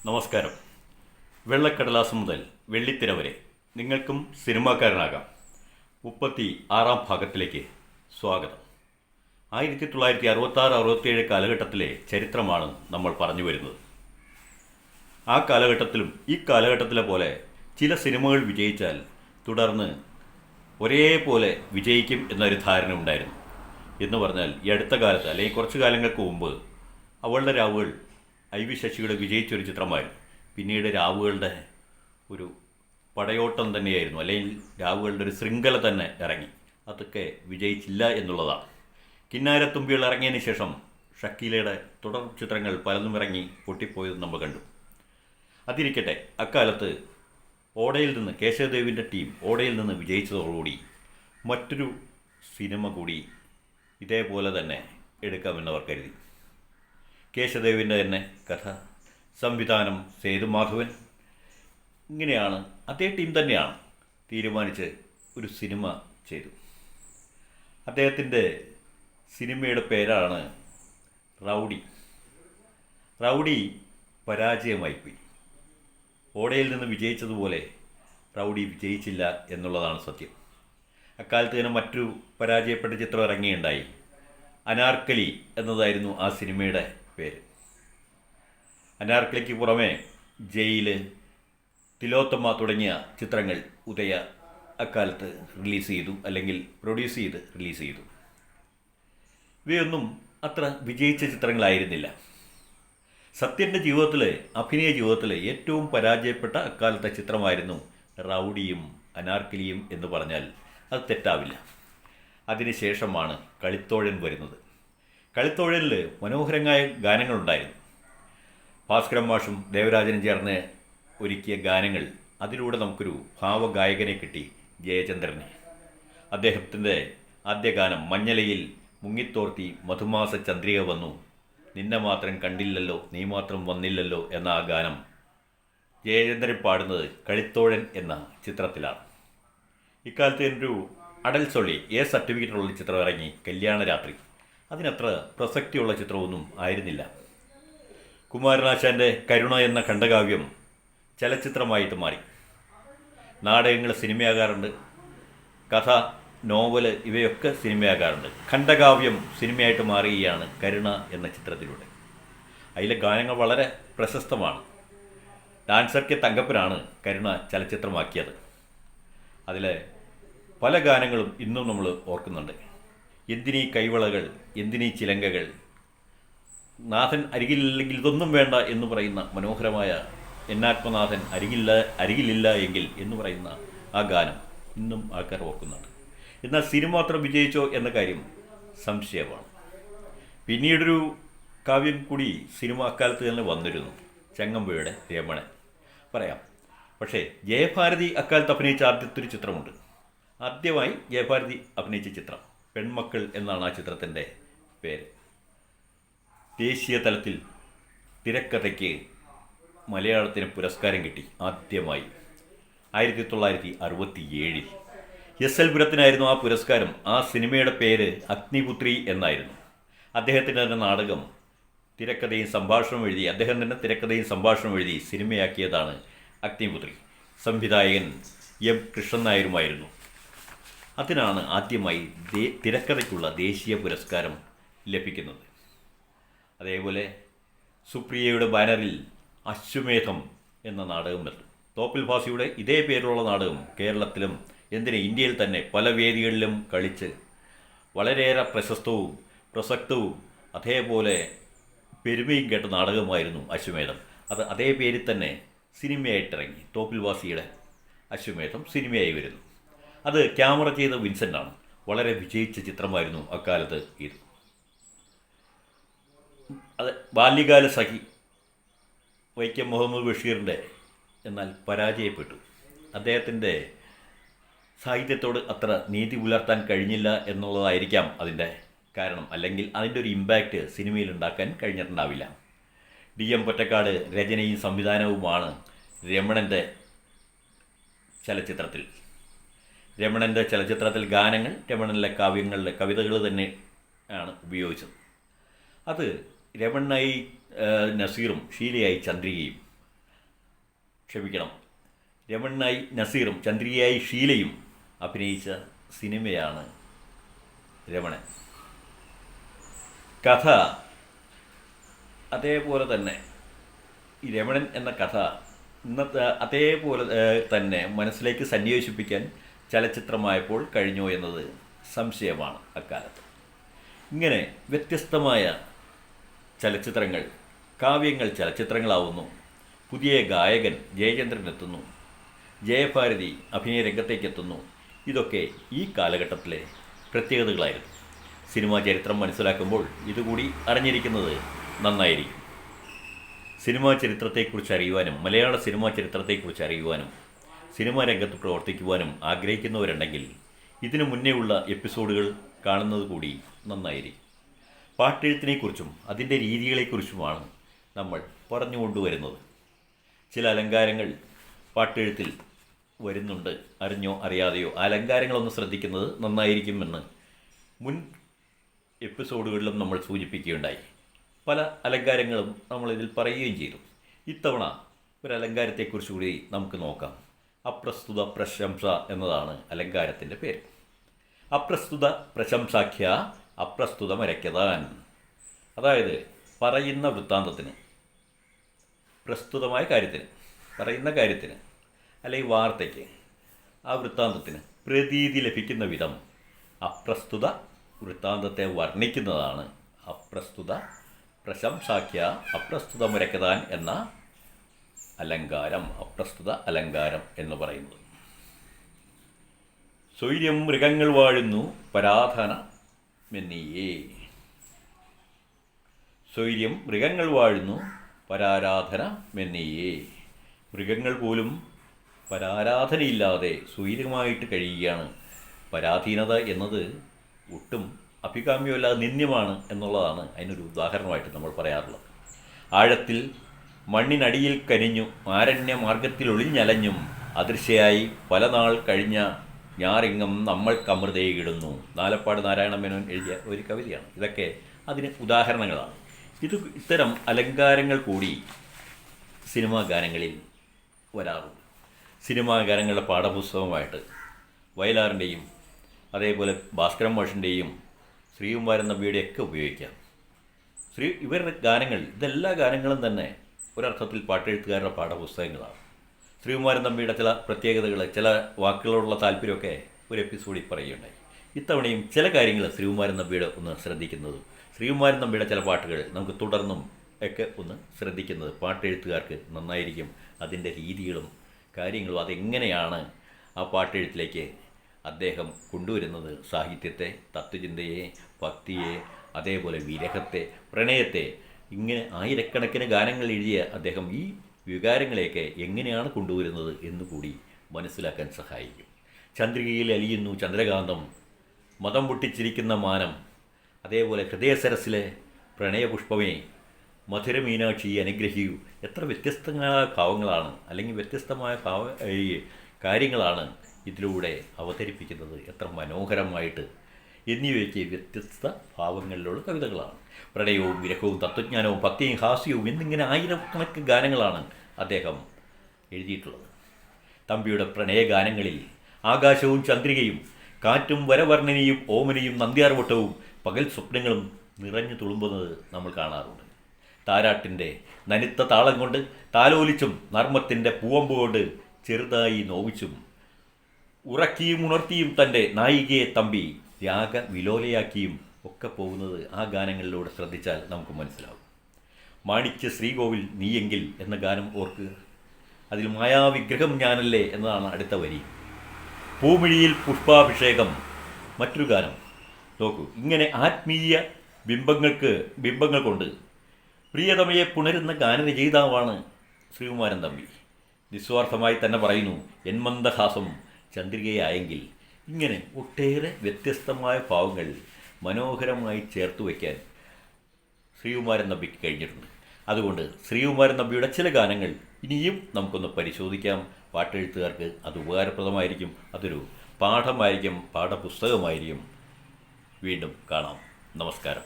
നമസ്കാരം. വെള്ളക്കടലാസ് മുതൽ വെള്ളിത്തിര വരെ നിങ്ങൾക്കും സിനിമാക്കാരനാകാം. 36-ാം ഭാഗത്തിലേക്ക് സ്വാഗതം. 1966-67 കാലഘട്ടത്തിലെ ചരിത്രമാണ് നമ്മൾ പറഞ്ഞു വരുന്നത്. ആ കാലഘട്ടത്തിലും ഈ കാലഘട്ടത്തിലെ പോലെ ചില സിനിമകൾ വിജയിച്ചാൽ തുടർന്ന് ഒരേപോലെ വിജയിക്കും എന്നൊരു ധാരണ ഉണ്ടായിരുന്നു. എന്ന് പറഞ്ഞാൽ ഈ അടുത്ത കാലത്ത് അല്ലെങ്കിൽ കുറച്ച് കാലങ്ങൾക്ക് മുമ്പ് അവളുടെ രാവുകൾ IV ശശിയുടെ വിജയിച്ചൊരു ചിത്രമായിരുന്നു. പിന്നീട് രാവുകളുടെ ഒരു പടയോട്ടം തന്നെയായിരുന്നു, അല്ലെങ്കിൽ രാവുകളുടെ ഒരു ശൃംഖല തന്നെ ഇറങ്ങി. അതൊക്കെ വിജയിച്ചില്ല എന്നുള്ളതാണ്. കിന്നാരത്തുമ്പികൾ ഇറങ്ങിയതിന് ശേഷം ഷക്കീലയുടെ തുടർ ചിത്രങ്ങൾ പലതും ഇറങ്ങി പൊട്ടിപ്പോയത് നമ്മൾ കണ്ടു. അതിരിക്കട്ടെ, അക്കാലത്ത് ഓടയിൽ നിന്ന് കേശവദേവിൻ്റെ ടീം ഓടയിൽ നിന്ന് വിജയിച്ചതോടുകൂടി മറ്റൊരു സിനിമ കൂടി ഇതേപോലെ തന്നെ എടുക്കാമെന്നവർ കരുതി. കേശവദേവിൻ്റെ തന്നെ കഥ, സംവിധാനം സേതുമാധവൻ. ഇങ്ങനെയാണ് അതേ ടീം തന്നെയാണ് തീരുമാനിച്ച് ഒരു സിനിമ ചെയ്തു. അദ്ദേഹത്തിൻ്റെ സിനിമയുടെ പേരാണ് റൗഡി. റൗഡി പരാജയമായിപ്പോയി. ഓടയിൽ നിന്ന് വിജയിച്ചതുപോലെ റൗഡി വിജയിച്ചില്ല എന്നുള്ളതാണ് സത്യം. അക്കാലത്ത് തന്നെ മറ്റൊരു പരാജയപ്പെട്ട ചിത്രം ഇറങ്ങിയുണ്ടായി. അനാർക്കലി എന്നതായിരുന്നു ആ സിനിമയുടെ പേര്. അനാർക്കലിക്ക് പുറമെ ജയില്, തിലോത്തമ തുടങ്ങിയ ചിത്രങ്ങൾ ഉദയ അക്കാലത്ത് റിലീസ് ചെയ്തു, അല്ലെങ്കിൽ പ്രൊഡ്യൂസ് ചെയ്ത് റിലീസ് ചെയ്തു. ഇവയൊന്നും അത്ര വിജയിച്ച ചിത്രങ്ങളായിരുന്നില്ല. സത്യൻ്റെ ജീവിതത്തിലെ, അഭിനയ ജീവിതത്തിലെ ഏറ്റവും പരാജയപ്പെട്ട അക്കാലത്തെ ചിത്രമായിരുന്നു റൗഡിയും അനാർക്കലിയും എന്ന് പറഞ്ഞാൽ അത് തെറ്റാവില്ല. അതിനുശേഷമാണ് കളിത്തോഴൻ വരുന്നത്. കളിത്തോഴനിൽ മനോഹരമായ ഗാനങ്ങളുണ്ടായിരുന്നു. ഭാസ്കരൻ മാഷും ദേവരാജനും ചേർന്ന് ഒരുക്കിയ ഗാനങ്ങൾ. അതിലൂടെ നമുക്കൊരു ഭാവഗായകനെ കിട്ടി, ജയചന്ദ്രനെ. അദ്ദേഹത്തിൻ്റെ ആദ്യ ഗാനം മഞ്ഞലയിൽ മുങ്ങിത്തോർത്തി മധുമാസ ചന്ദ്രിക വന്നു, നിന്നെ മാത്രം കണ്ടില്ലല്ലോ നീ മാത്രം വന്നില്ലല്ലോ എന്ന ആ ഗാനം ജയചന്ദ്രൻ പാടുന്നത് കളിത്തോഴൻ എന്ന ചിത്രത്തിലാണ്. ഇക്കാലത്ത് ഒരു അടൽ സൊള്ളി സർട്ടിഫിക്കറ്റുള്ള ചിത്രം ഇറങ്ങി, കല്യാണരാത്രി. അതിനത്ര പ്രസക്തിയുള്ള ചിത്രമൊന്നും ആയിരുന്നില്ല. കുമാരനാശാൻ്റെ കരുണ എന്ന ഖണ്ഡകാവ്യം ചലച്ചിത്രമായിട്ട് മാറി. നാടകങ്ങൾ സിനിമയാകാറുണ്ട്, കഥ, നോവല് ഇവയൊക്കെ സിനിമയാകാറുണ്ട്. ഖണ്ഡകാവ്യം സിനിമയായിട്ട് മാറുകയാണ് കരുണ എന്ന ചിത്രത്തിലൂടെ. അതിലെ ഗാനങ്ങൾ വളരെ പ്രശസ്തമാണ്. ഡാൻസർ കെ തങ്കപ്പനാണ് കരുണ ചലച്ചിത്രമാക്കിയത്. അതിലെ പല ഗാനങ്ങളും ഇന്നും നമ്മൾ ഓർക്കുന്നുണ്ട്. എന്തിനീ കൈവളകൾ, എന്തിനീ ചിലങ്കകൾ, നാഥൻ അരികിലില്ലെങ്കിൽ ഇതൊന്നും വേണ്ട എന്ന് പറയുന്ന മനോഹരമായ എന്നാത്മനാഥൻ അരികിലില്ല എങ്കിൽ എന്ന് പറയുന്ന ആ ഗാനം ഇന്നും ആൾക്കാർ ഓർക്കുന്നുണ്ട്. എന്നാൽ സിനിമ അത്ര വിജയിച്ചോ എന്ന കാര്യം സംശയമാണ്. പിന്നീടൊരു കാവ്യം കൂടി സിനിമ അക്കാലത്ത് തന്നെ വന്നിരുന്നു, ചെങ്ങമ്പുഴയുടെ രമണൻ. പറയാം. പക്ഷേ ജയഭാരതി അക്കാലത്ത് അഭിനയിച്ച ആദ്യത്തെ ഒരു ചിത്രമുണ്ട്. ആദ്യമായി ജയഭാരതി അഭിനയിച്ച ചിത്രം പെൺമക്കൾ എന്നാണ് ആ ചിത്രത്തിൻ്റെ പേര്. ദേശീയ തലത്തിൽ തിരക്കഥയ്ക്ക് മലയാളത്തിന് പുരസ്കാരം കിട്ടി ആദ്യമായി 1967. എസ് എൽ പുരത്തിനായിരുന്നു ആ പുരസ്കാരം. ആ സിനിമയുടെ പേര് അഗ്നിപുത്രി എന്നായിരുന്നു. അദ്ദേഹത്തിൻ്റെ തന്നെ നാടകം തിരക്കഥയും സംഭാഷണം എഴുതി, അദ്ദേഹം തന്നെ തിരക്കഥയും സംഭാഷണം എഴുതി സിനിമയാക്കിയതാണ് അഗ്നിപുത്രി. സംവിധായകൻ M. കൃഷ്ണൻ നായരുമായിരുന്നു. അതിനാണ് ആദ്യമായി തിരക്കഥയ്ക്കുള്ള ദേശീയ പുരസ്കാരം ലഭിക്കുന്നത്. അതേപോലെ സുപ്രിയയുടെ ബാനറിൽ അശ്വമേധം എന്ന നാടകം വന്നു. തോപ്പിൽ ഭാസിയുടെ ഇതേ പേരുള്ള നാടകം കേരളത്തിലും ഇന്ത്യയിൽ തന്നെ പല വേദികളിലും കളിച്ച് വളരെയേറെ പ്രശസ്തവും പ്രസക്തവും അതേപോലെ പെരുമയും കേട്ട നാടകമായിരുന്നു അശ്വമേധം. അത് അതേ പേരിൽ തന്നെ സിനിമയായിട്ടിറങ്ങി. തോപ്പിൽ ഭാസിയുടെ അശ്വമേധം സിനിമയായി വരുന്നു. അത് ക്യാമറ ചെയ്ത വിൻസെൻ്റാണ്. വളരെ വിജയിച്ച ചിത്രമായിരുന്നു അക്കാലത്ത് ഇത്. അത് ബാല്യകാല സഖി വൈക്കം മുഹമ്മദ് ബഷീറിൻ്റെ എന്നാൽ പരാജയപ്പെട്ടു. അദ്ദേഹത്തിൻ്റെ സാഹിത്യത്തോട് അത്ര നീതി പുലർത്താൻ കഴിഞ്ഞില്ല എന്നുള്ളതായിരിക്കാം അതിൻ്റെ കാരണം. അല്ലെങ്കിൽ അതിൻ്റെ ഒരു ഇമ്പാക്റ്റ് സിനിമയിൽ ഉണ്ടാക്കാൻ കഴിഞ്ഞിട്ടുണ്ടാവില്ല. DM പൊറ്റക്കാട് രചനയും സംവിധാനവുമാണ് രമണൻ്റെ ചലച്ചിത്രത്തിൽ. രമണൻ്റെ ചലച്ചിത്രത്തിൽ ഗാനങ്ങൾ രമണനിലെ കാവ്യങ്ങളിലെ കവിതകൾ തന്നെ ആണ് ഉപയോഗിച്ചത്. അത് രമണനായി നസീറും ഷീലയായി ചന്ദ്രികയും ക്ഷമിക്കണം, രമണനായി നസീറും ചന്ദ്രികയായി ഷീലയും അഭിനയിച്ച സിനിമയാണ് രമണൻ. കഥ അതേപോലെ തന്നെ ഈ രമണൻ എന്ന കഥ ഇന്നത്തെ അതേപോലെ തന്നെ മനസ്സിലേക്ക് സന്നിവേശിപ്പിക്കാൻ ചലച്ചിത്രമായപ്പോൾ കഴിഞ്ഞോ എന്നത് സംശയമാണ് അക്കാലത്ത്. ഇങ്ങനെ വ്യത്യസ്തമായ ചലച്ചിത്രങ്ങൾ, കാവ്യങ്ങൾ ചലച്ചിത്രങ്ങളാവുന്നു. പുതിയ ഗായകൻ ജയചന്ദ്രൻ എത്തുന്നു, ജയഭാരതി അഭിനയ രംഗത്തേക്കെത്തുന്നു. ഇതൊക്കെ ഈ കാലഘട്ടത്തിലെ പ്രത്യേകതകളായിരുന്നു. സിനിമാ ചരിത്രം മനസ്സിലാക്കുമ്പോൾ ഇതുകൂടി അറിഞ്ഞിരിക്കുന്നത് നന്നായിരിക്കും. സിനിമാ ചരിത്രത്തെക്കുറിച്ച് അറിയുവാനും മലയാള സിനിമാ ചരിത്രത്തെക്കുറിച്ച് അറിയുവാനും സിനിമാ രംഗത്ത് പ്രവർത്തിക്കുവാനും ആഗ്രഹിക്കുന്നവരുണ്ടെങ്കിൽ ഇതിനു മുന്നേ ഉള്ള എപ്പിസോഡുകൾ കാണുന്നത് കൂടി നന്നായിരിക്കും. പാട്ടെഴുത്തിനെക്കുറിച്ചും അതിൻ്റെ രീതികളെക്കുറിച്ചുമാണ് നമ്മൾ പറഞ്ഞുകൊണ്ടുവരുന്നത്. ചില അലങ്കാരങ്ങൾ പാട്ടെഴുത്തിൽ വരുന്നുണ്ട്, അറിഞ്ഞോ അറിയാതെയോ. ആ അലങ്കാരങ്ങളൊന്ന് ശ്രദ്ധിക്കുന്നത് നന്നായിരിക്കുമെന്ന് മുൻ എപ്പിസോഡുകളിലും നമ്മൾ സൂചിപ്പിക്കുകയുണ്ടായി. പല അലങ്കാരങ്ങളും നമ്മളിതിൽ പറയുകയും ചെയ്തു. ഇത്തവണ ഒരു അലങ്കാരത്തെക്കുറിച്ച് കൂടി നമുക്ക് നോക്കാം. അപ്രസ്തുത പ്രശംസ എന്നതാണ് അലങ്കാരത്തിൻ്റെ പേര്. അപ്രസ്തുത പ്രശംസാഖ്യ അപ്രസ്തുതമരയ്ക്കതാൻ. അതായത് പറയുന്ന വൃത്താന്തത്തിന്, പ്രസ്തുതമായ കാര്യത്തിന്, പറയുന്ന കാര്യത്തിന് അല്ലെങ്കിൽ വാർത്തയ്ക്ക്, ആ വൃത്താന്തത്തിന് പ്രതീതി ലഭിക്കുന്ന വിധം അപ്രസ്തുത വൃത്താന്തത്തെ വർണ്ണിക്കുന്നതാണ് അപ്രസ്തുത പ്രശംസാഖ്യ അപ്രസ്തുതമരയ്ക്കതാൻ എന്ന അലങ്കാരം, അപ്രസ്തുത അലങ്കാരം എന്ന് പറയുന്നത്. സ്വൈര്യം മൃഗങ്ങൾ വാഴുന്നു പരാധനമെന്നീയേ. സ്വൈര്യം മൃഗങ്ങൾ വാഴുന്നു പരാരാധനമെന്നീയേ. മൃഗങ്ങൾ പോലും പരാരാധനയില്ലാതെ സ്വൈര്യമായിട്ട് കഴിയുകയാണ്. പരാധീനത എന്നത് ഒട്ടും അഭികാമ്യമല്ല, നിന്ദ്യമാണ് എന്നുള്ളതാണ് അതിനൊരു ഉദാഹരണമായിട്ട് നമ്മൾ പറയാറുള്ളത്. ആഴത്തിൽ മണ്ണിനടിയിൽ കരിഞ്ഞു ആരണ്യ മാർഗത്തിൽ ഒളിഞ്ഞലഞ്ഞും അദൃശ്യയായി പല നാൾ കഴിഞ്ഞ ഞാറിങ്ങം നമ്മൾ കമൃതയിടുന്നു. നാലപ്പാട് നാരായണ മേനോൻ എഴുതിയ ഒരു കവിതയാണ്. ഇതൊക്കെ അതിന് ഉദാഹരണങ്ങളാണ്. ഇത്തരം അലങ്കാരങ്ങൾ കൂടി സിനിമാ ഗാനങ്ങളിൽ വരാറുണ്ട്. സിനിമാ ഗാനങ്ങളുടെ പാഠപുസ്തകമായിട്ട് വയലാറിൻ്റെയും അതേപോലെ ഭാസ്കരൻ മാഷിൻ്റെയും ശ്രീകുമാരൻ നമ്പിയുടെയൊക്കെ ഉപയോഗിക്കാം. ഇവരുടെ ഗാനങ്ങൾ, ഇതെല്ലാ ഗാനങ്ങളും തന്നെ ഒരർത്ഥത്തിൽ പാട്ടെഴുത്തുകാരുടെ പാഠപുസ്തകങ്ങളാണ്. ശ്രീകുമാരൻ നമ്പിയുടെ ചില പ്രത്യേകതകൾ, ചില വാക്കുകളോടുള്ള താല്പര്യമൊക്കെ ഒരു എപ്പിസോഡിൽ പറയുകയുണ്ടായി. ഇത്തവണയും ചില കാര്യങ്ങൾ ശ്രീകുമാരൻ നമ്പിയുടെ ഒന്ന് ശ്രദ്ധിക്കുന്നതും ശ്രീകുമാരൻ നമ്പിയുടെ ചില പാട്ടുകൾ നമുക്ക് തുടർന്നും ഒക്കെ ഒന്ന് ശ്രദ്ധിക്കുന്നത് പാട്ടെഴുത്തുകാർക്ക് നന്നായിരിക്കും. അതിൻ്റെ രീതികളും കാര്യങ്ങളും അതെങ്ങനെയാണ് ആ പാട്ടെഴുത്തിലേക്ക് അദ്ദേഹം കൊണ്ടുവരുന്നത്, സാഹിത്യത്തെ, തത്വചിന്തയെ, ഭക്തിയെ, അതേപോലെ വിരഹത്തെ, പ്രണയത്തെ, ഇങ്ങനെ ആയിരക്കണക്കിന് ഗാനങ്ങൾ എഴുതിയ അദ്ദേഹം ഈ വികാരങ്ങളെയൊക്കെ എങ്ങനെയാണ് കൊണ്ടുവരുന്നത് എന്നുകൂടി മനസ്സിലാക്കാൻ സഹായിക്കും. ചന്ദ്രികയിൽ അലിയുന്നു ചന്ദ്രകാന്തം, മതം പൊട്ടിച്ചിരിക്കുന്ന മാനം, അതേപോലെ ഹൃദയസരസിലെ പ്രണയപുഷ്പമേ, മധുരമീനാക്ഷി അനുഗ്രഹിക്കൂ. എത്ര വ്യത്യസ്തമായ ഭാവങ്ങളാണ്, അല്ലെങ്കിൽ വ്യത്യസ്തമായ കാര്യങ്ങളാണ് ഇതിലൂടെ അവതരിപ്പിക്കുന്നത്, എത്ര മനോഹരമായിട്ട് എന്നിവയ്ക്ക് വ്യത്യസ്ത ഭാവങ്ങളിലുള്ള കവിതകളാണ്. പ്രണയവും വിരഹവും തത്വജ്ഞാനവും ഭക്തിയും ഹാസ്യവും എന്നിങ്ങനെ ആയിരക്കണക്കിന് ഗാനങ്ങളാണ് അദ്ദേഹം എഴുതിയിട്ടുള്ളത്. തമ്പിയുടെ പ്രണയഗാനങ്ങളിൽ ആകാശവും ചന്ദ്രികയും കാറ്റും വരവർണ്ണനയും ഓമനയും നന്ദ്യാർവട്ടവും പകൽ സ്വപ്നങ്ങളും നിറഞ്ഞു തുളുമ്പുന്നത് നമ്മൾ കാണാറുണ്ട്. താരാട്ടിൻ്റെ നനുത്ത താളം കൊണ്ട് താലോലിച്ചും നർമ്മത്തിൻ്റെ പൂവമ്പ് കൊണ്ട് ചെറുതായി നോവിച്ചും ഉറക്കിയും ഉണർത്തിയും തൻ്റെ നായികയെ തമ്പി രാഗവിലോലയാക്കിയും ഒക്കെ പോകുന്നത് ആ ഗാനങ്ങളിലൂടെ ശ്രദ്ധിച്ചാൽ നമുക്ക് മനസ്സിലാവും. മാണിക്യ ശ്രീകോവിൽ നീയെങ്കിൽ എന്ന ഗാനം ഓർക്കുക. അതിൽ മായാവിഗ്രഹം ഞാനല്ലേ എന്നതാണ് അടുത്ത വരി. പൂമിഴിയിൽ പുഷ്പാഭിഷേകം മറ്റൊരു ഗാനം നോക്കൂ. ഇങ്ങനെ ആത്മീയ ബിംബങ്ങൾ കൊണ്ട് പ്രിയതമയെ പുണരുന്ന ഗാനരചയിതാവാണ് ശ്രീകുമാരൻ തമ്പി. നിസ്വാർത്ഥമായി തന്നെ പറയുന്നു, എന്മന്ദഹാസം ചന്ദ്രികയായെങ്കിൽ. ഇങ്ങനെ ഒട്ടേറെ വ്യത്യസ്തമായ ഭാവങ്ങൾ മനോഹരമായി ചേർത്ത് വയ്ക്കാൻ ശ്രീകുമാരൻ നമ്പിക്ക് കഴിഞ്ഞിട്ടുണ്ട്. അതുകൊണ്ട് ശ്രീകുമാരൻ നമ്പിയുടെ ചില ഗാനങ്ങൾ ഇനിയും നമുക്കൊന്ന് പരിശോധിക്കാം. പാട്ടെഴുത്തുകാർക്ക് അത് ഉപകാരപ്രദമായിരിക്കും, അതൊരു പാഠമായിരിക്കും, പാഠപുസ്തകമായിരിക്കും. വീണ്ടും കാണാം. നമസ്കാരം.